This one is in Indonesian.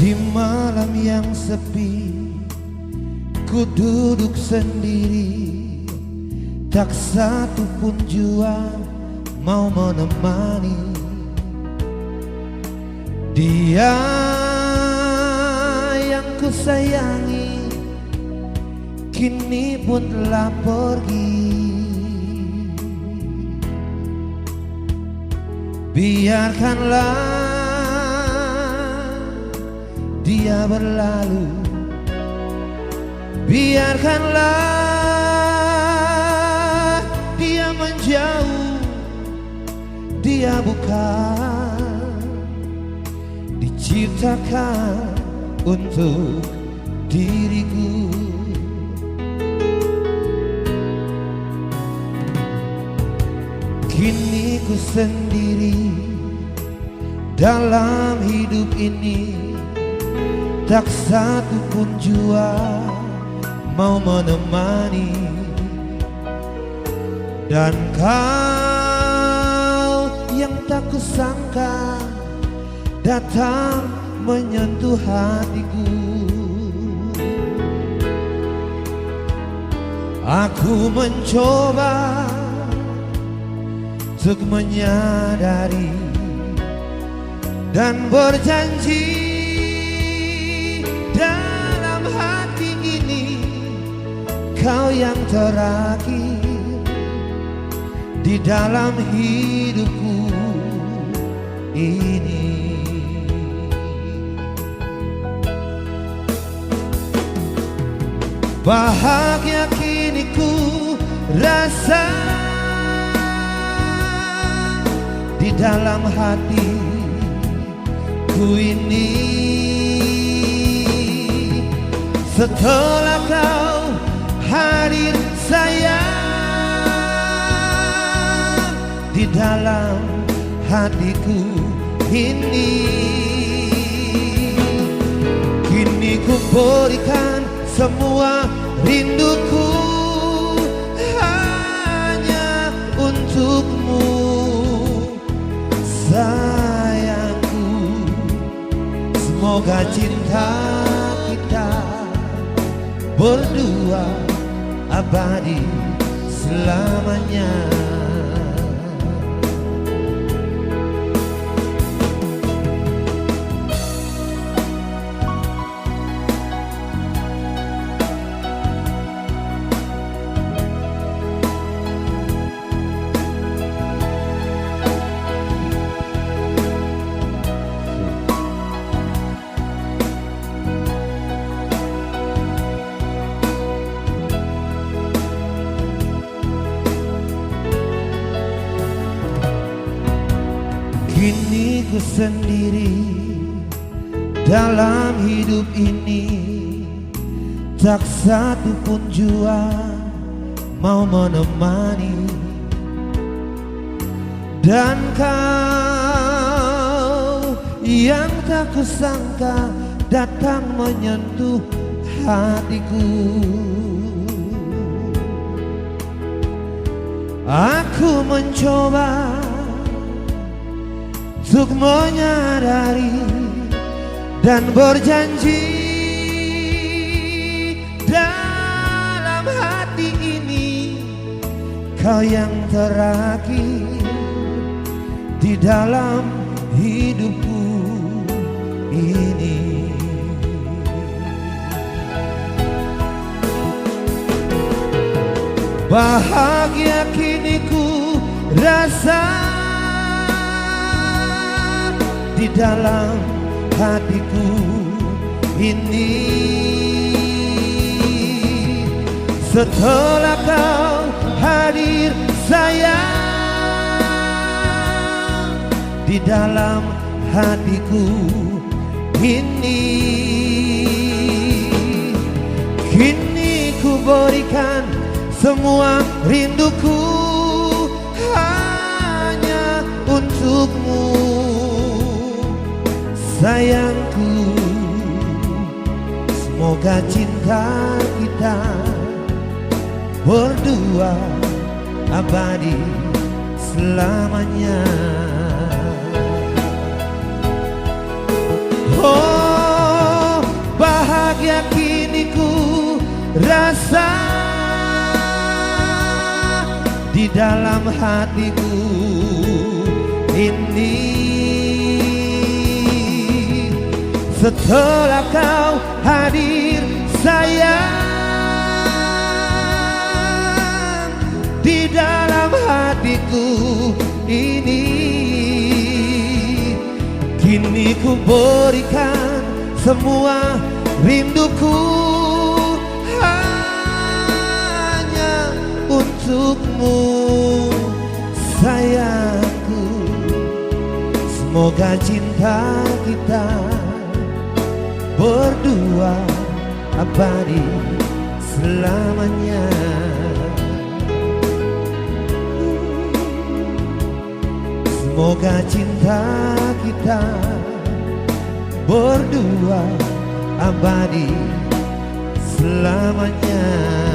Di malam yang sepi, ku duduk sendiri, tak satu pun jua mau menemani. Dia yang ku sayangi kini pun telah pergi. Biarkanlah dia berlalu, biarkanlah dia menjauh. Dia bukan diciptakan untuk diriku. Kini ku sendiri dalam hidup ini, tak satu pun jua mau menemani. Dan kau yang tak kusangka datang menyentuh hatiku. Aku mencoba untuk menyadari dan berjanji dalam hati ini, kau yang terakhir di dalam hidupku ini. Bahagia kini ku rasa di dalam hatiku ini, setelah kau hadir sayang di dalam hatiku ini. Kini ku berikan semua rinduku hanya untukmu, sayangku. Semoga cinta kita berdua abadi selamanya. Kini ku sendiri dalam hidup ini, tak satu pun jua mau menemani. Dan kau yang tak kusangka datang menyentuh hatiku. Aku mencoba untuk menyadari dan berjanji dalam hati ini, kau yang terakhir di dalam hidupku ini. Bahagia kini ku rasa di dalam hatiku ini, setelah kau hadir sayang di dalam hatiku ini. Kini ku berikan semua rinduku hanya untukmu, sayangku. Semoga cinta kita berdua abadi selamanya. Oh, dalam hatiku ini. Setelah kau hadir sayang di dalam hatiku ini, kini ku berikan semua rinduku hanya untukmu sayangku. Semoga cinta kita berdua abadi selamanya. Semoga cinta kita berdua abadi selamanya.